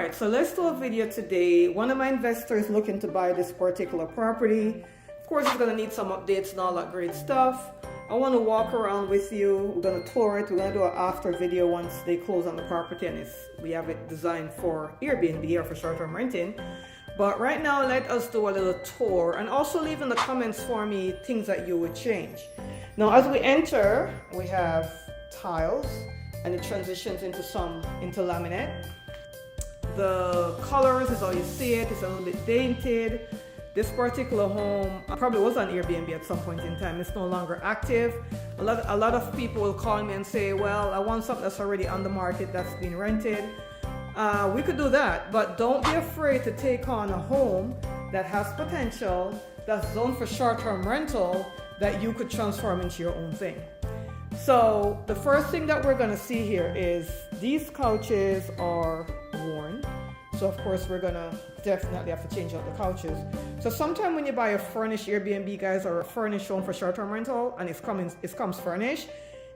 Alright, so let's do a video today. One of my investors looking to buy this particular property. Of course, it's going to need some updates and all that great stuff. I want to walk around with you. We're going to tour it. We're going to do an after video once they close on the property and we have it designed for Airbnb or for short-term renting. But right now, let us do a little tour and also leave in the comments for me things that you would change. Now, as we enter, we have tiles and it transitions into laminate. The colors is how you see it. It's a little bit dated. This particular home probably was on Airbnb at some point in time. It's no longer active. A lot of people will call me and say, well, I want something that's already on the market that's been rented. We could do that, but don't be afraid to take on a home that has potential, that's zoned for short-term rental, that you could transform into your own thing. So the first thing that we're gonna see here is these couches are worn. So of course we're gonna definitely have to change out the couches. So sometime when you buy a furnished Airbnb, guys, or a furnished home for short-term rental and it comes furnished,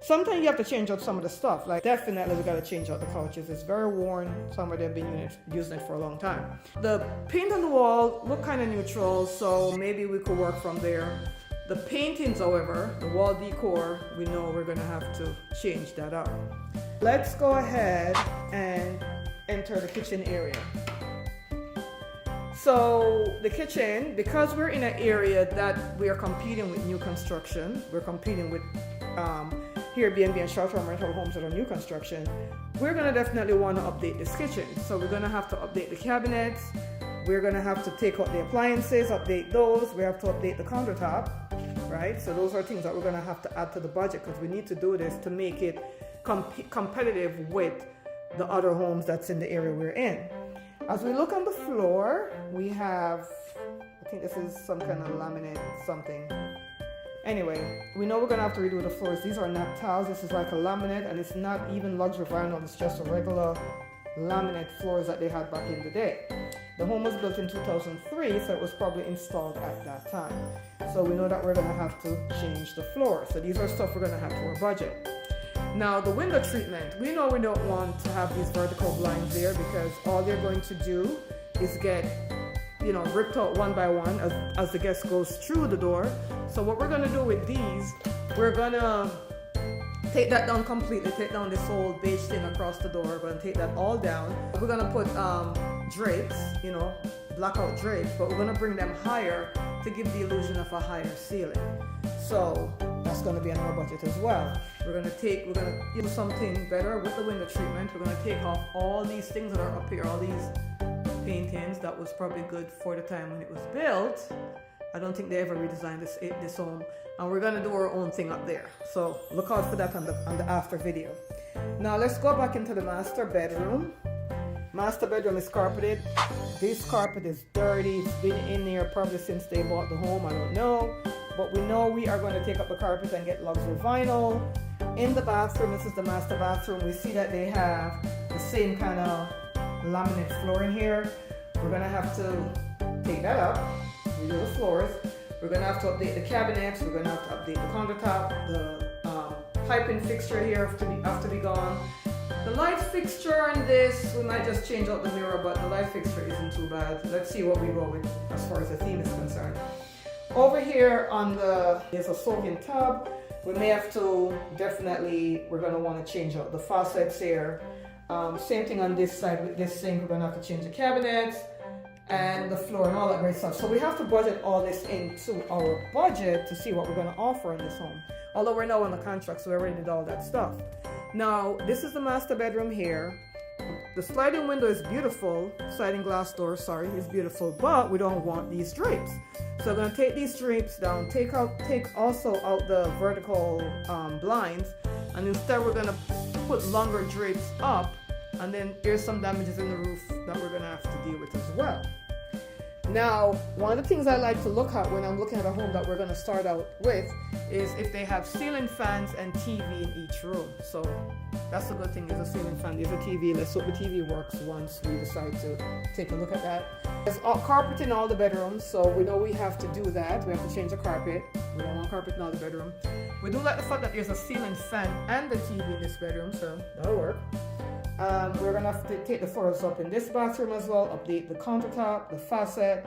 sometimes you have to change out some of the stuff. Like definitely we gotta change out the couches. It's very worn. Some of them have been using it for a long time. The paint on the wall look kind of neutral, so maybe we could work from there. The paintings, however, the wall decor, we know we're gonna have to change that up. Let's go ahead and enter the kitchen area. So the kitchen, because we're in an area that we are competing with new construction, we're competing with Airbnb and short-term rental homes that are new construction, we're gonna definitely wanna update this kitchen. So we're gonna have to update the cabinets, we're gonna have to take out the appliances, update those, we have to update the countertop, right? So those are things that we're gonna have to add to the budget because we need to do this to make it competitive with the other homes that's in the area we're in. As we look on the floor, we have, I think this is some kind of laminate something. Anyway, we know we're gonna have to redo the floors. These are not tiles, this is like a laminate, and it's not even luxury vinyl, it's just a regular laminate floors that they had back in the day. The home was built in 2003, so it was probably installed at that time. So we know that we're gonna have to change the floor. So these are stuff we're gonna have to our budget. Now the window treatment, we know we don't want to have these vertical blinds there because all they're going to do is get, ripped out one by one as the guest goes through the door. So what we're gonna do with these, we're gonna take that down completely, take down this whole beige thing across the door. We're gonna take that all down. We're gonna put drapes, blackout drapes, but we're gonna bring them higher to give the illusion of a higher ceiling. So that's gonna be in our budget as well. We're gonna do something better with the window treatment. We're gonna take off all these things that are up here, all these paintings that was probably good for the time when it was built. I don't think they ever redesigned this home. And we're gonna do our own thing up there. So look out for that on the after video. Now let's go back into the master bedroom. Master bedroom is carpeted. This carpet is dirty. It's been in there probably since they bought the home. I don't know. But we know we are going to take up the carpet and get luxury vinyl. In the bathroom, this is the master bathroom. We see that they have the same kind of laminate floor in here. We're going to have to take that up, redo the floors. We're going to have to update the cabinets. We're going to have to update the countertop. The piping fixture here have to be gone. The light fixture on this, we might just change out the mirror, but the light fixture isn't too bad. Let's see what we go with as far as the theme is concerned. Over here there's a soaking tub. We may have to we're going to want to change out the faucets here. Same thing on this side with this sink. We're going to have to change the cabinets and the floor and all that great stuff. So we have to budget all this into our budget to see what we're going to offer in this home. Although we're now on the contract, so we already did all that stuff. Now, this is the master bedroom here. The sliding window is beautiful. Sliding glass door, is beautiful, but we don't want these drapes. So we're going to take these drapes down, take also out the vertical blinds, and instead we're going to put longer drapes up, and then there's some damages in the roof that we're going to have to deal with as well. Now, one of the things I like to look at when I'm looking at a home that we're going to start out with is if they have ceiling fans and TV in each room. So that's the good thing, there's a ceiling fan, there's a TV. Let's hope the TV works once we decide to take a look at that. There's carpet in all the bedrooms, so we know we have to do that. We have to change the carpet. We don't want carpet in all the bedroom. We do like the fact that there's a ceiling fan and the TV in this bedroom, so that'll work. We're gonna have to take the photos up in this bathroom as well, update the countertop, the faucet,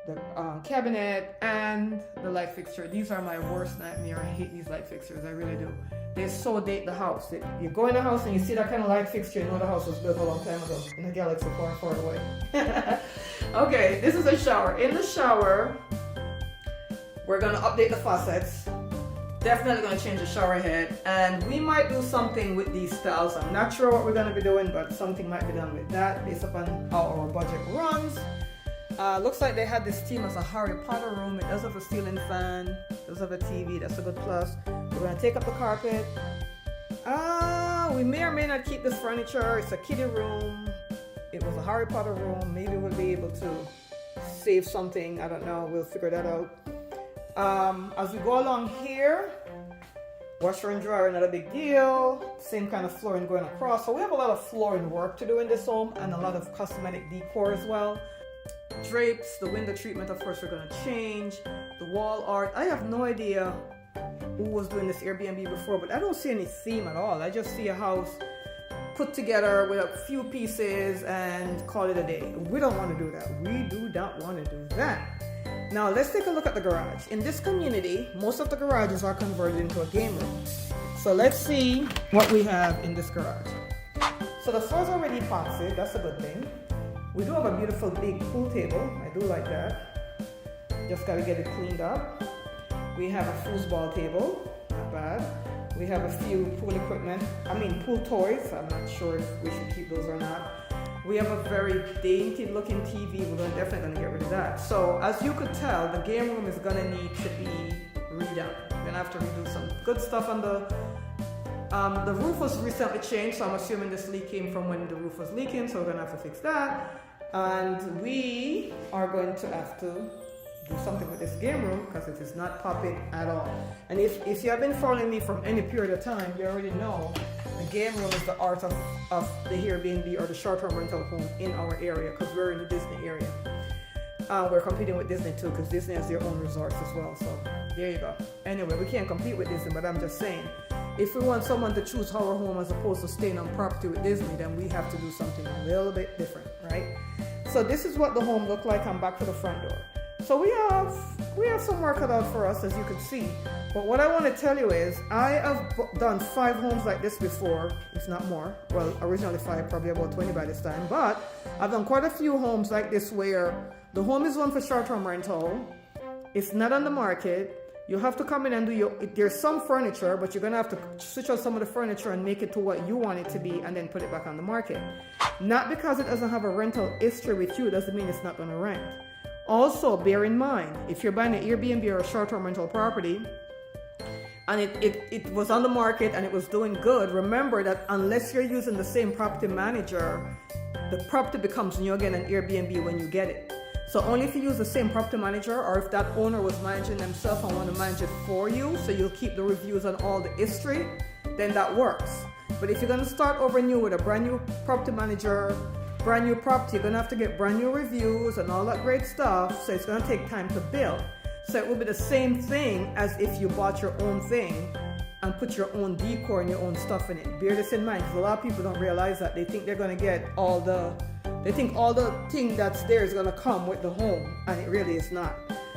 the cabinet, and the light fixture. These are my worst nightmare. I hate these light fixtures, I really do. They so date the house. You go in the house and you see that kind of light fixture, you know the house was built a long time ago in a galaxy far, far away. Okay, this is a shower. In the shower, we're gonna update the faucets. Definitely gonna change the shower head, and we might do something with these styles. I'm not sure what we're gonna be doing, but something might be done with that based upon how our budget runs. Looks like they had this theme as a Harry Potter room. It does have a ceiling fan, does have a TV, that's a good plus. We're gonna take up the carpet. We may or may not keep this furniture. It's a kiddie room. It was a Harry Potter room. Maybe we'll be able to save something. I don't know, we'll figure that out. As we go along here, washer and dryer, not a big deal. Same kind of flooring going across. So we have a lot of flooring work to do in this home and a lot of cosmetic decor as well. Drapes, the window treatment, of course, we're going to change. The wall art. I have no idea who was doing this Airbnb before, but I don't see any theme at all. I just see a house put together with a few pieces and call it a day. We don't want to do that. We do not want to do that. Now let's take a look at the garage. In this community, most of the garages are converted into a game room. So let's see what we have in this garage. So the floor's already epoxied, that's a good thing. We do have a beautiful big pool table. I do like that. Just gotta get it cleaned up. We have a foosball table, not bad. We have a few pool equipment, pool toys. I'm not sure if we should keep those or not. We have a very dainty looking TV. We're definitely gonna get rid of that. So as you could tell, the game room is gonna need to be redone. We're gonna have to redo some good stuff on the roof was recently changed, so I'm assuming this leak came from when the roof was leaking, so we're gonna have to fix that. And we are going to have to do something with this game room because it is not popping at all. And if you have been following me from any period of time, you already know the game room is the art of the Airbnb or the short-term rental home in our area because we're in the Disney area. We're competing with Disney too because Disney has their own resorts as well. So there you go. Anyway, we can't compete with Disney, but I'm just saying, if we want someone to choose our home as opposed to staying on property with Disney, then we have to do something a little bit different, right? So this is what the home looked like. I'm back to the front door. So we have some work cut out for us, as you can see. But what I want to tell you is I have done 5 homes like this before, if not more. Well, originally 5, probably about 20 by this time. But I've done quite a few homes like this where the home is one for short-term rental. It's not on the market. You have to come in and there's some furniture, but you're going to have to switch out some of the furniture and make it to what you want it to be and then put it back on the market. Not because it doesn't have a rental history with you doesn't mean it's not going to rent. Also, bear in mind, if you're buying an Airbnb or a short-term rental property and it was on the market and it was doing good, remember that unless you're using the same property manager, the property becomes new again an Airbnb when you get it. So only if you use the same property manager or if that owner was managing themselves and want to manage it for you, so you'll keep the reviews and all the history, then that works. But if you're going to start over new with a brand new property manager, brand new property, you're going to have to get brand new reviews and all that great stuff, so it's going to take time to build. So it will be the same thing as if you bought your own thing and put your own decor and your own stuff in it. Bear this in mind, because a lot of people don't realize that. They think they're going to get all the thing that's there is going to come with the home, and it really is not.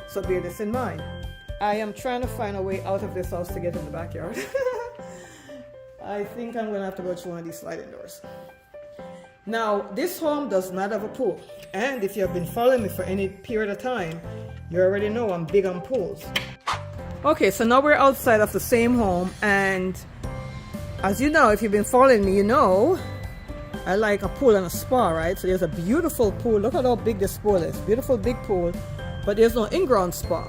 So bear this in mind. I am trying to find a way out of this house to get in the backyard. I think I'm going to have to go through one of these sliding doors. Now, this home does not have a pool. And if you have been following me for any period of time, you already know I'm big on pools. Okay, so now we're outside of the same home, and as you know, if you've been following me, you know I like a pool and a spa, right? So there's a beautiful pool. Look at how big this pool is. Beautiful big pool, but there's no in-ground spa.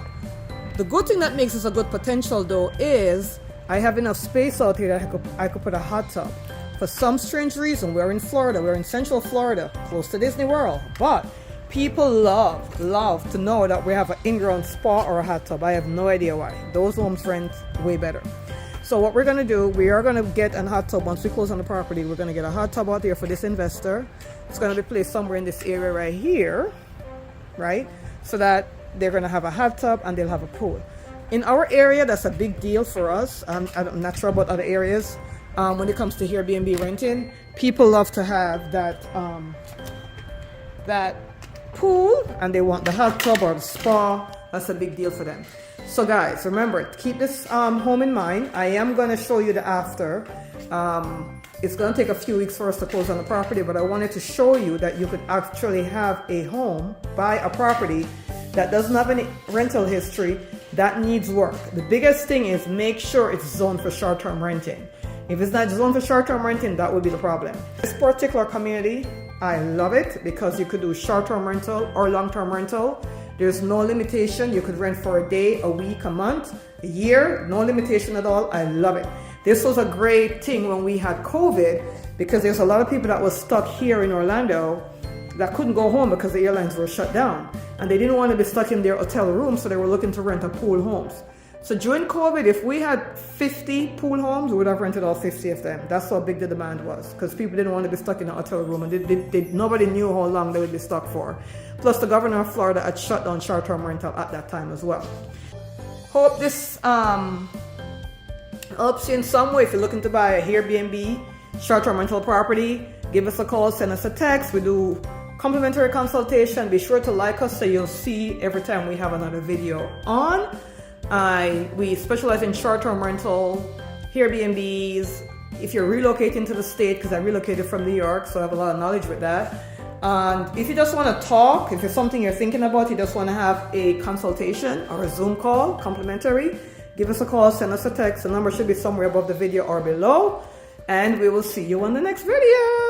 The good thing that makes this a good potential though is I have enough space out here that I could put a hot tub. For some strange reason, we're in Florida, we're in Central Florida, close to Disney World, but people love to know that we have an in-ground spa or a hot tub. I have no idea why. Those homes rent way better. So what we're going to do, we are going to get a hot tub. Once we close on the property, we're going to get a hot tub out there for this investor. It's going to be placed somewhere in this area right here, right? So that they're going to have a hot tub and they'll have a pool. In our area, that's a big deal for us. I'm not sure about other areas. when it comes to Airbnb renting. People love to have that pool, and they want the hot tub or the spa. That's a big deal for them. So guys, remember, keep this home in mind. I am going to show you the after. It's going to take a few weeks for us to close on the property, but I wanted to show you that you could actually have a home, buy a property that doesn't have any rental history, that needs work. The biggest thing is make sure it's zoned for short-term renting. If it's not zoned for short-term renting, that would be the problem. This particular community, I love it because you could do short-term rental or long-term rental. There's no limitation. You could rent for a day, a week, a month, a year, no limitation at all. I love it. This was a great thing when we had COVID because there's a lot of people that was stuck here in Orlando that couldn't go home because the airlines were shut down. And they didn't want to be stuck in their hotel room, so they were looking to rent a pool homes. So during COVID, if we had 50 pool homes, we would have rented all 50 of them. That's how big the demand was, because people didn't want to be stuck in a hotel room, and nobody knew how long they would be stuck for. Plus, the governor of Florida had shut down short-term rental at that time as well. Hope this helps you in some way. If you're looking to buy a Airbnb short-term rental property, give us a call, send us a text. We do complimentary consultation. Be sure to like us so you'll see every time we have another video on. We specialize in short-term rental, Airbnbs. If you're relocating to the state, because I relocated from New York, so I have a lot of knowledge with that. And if you just want to talk, if it's something you're thinking about, you just want to have a consultation or a Zoom call, complimentary, give us a call, send us a text. The number should be somewhere above the video or below. And we will see you on the next video.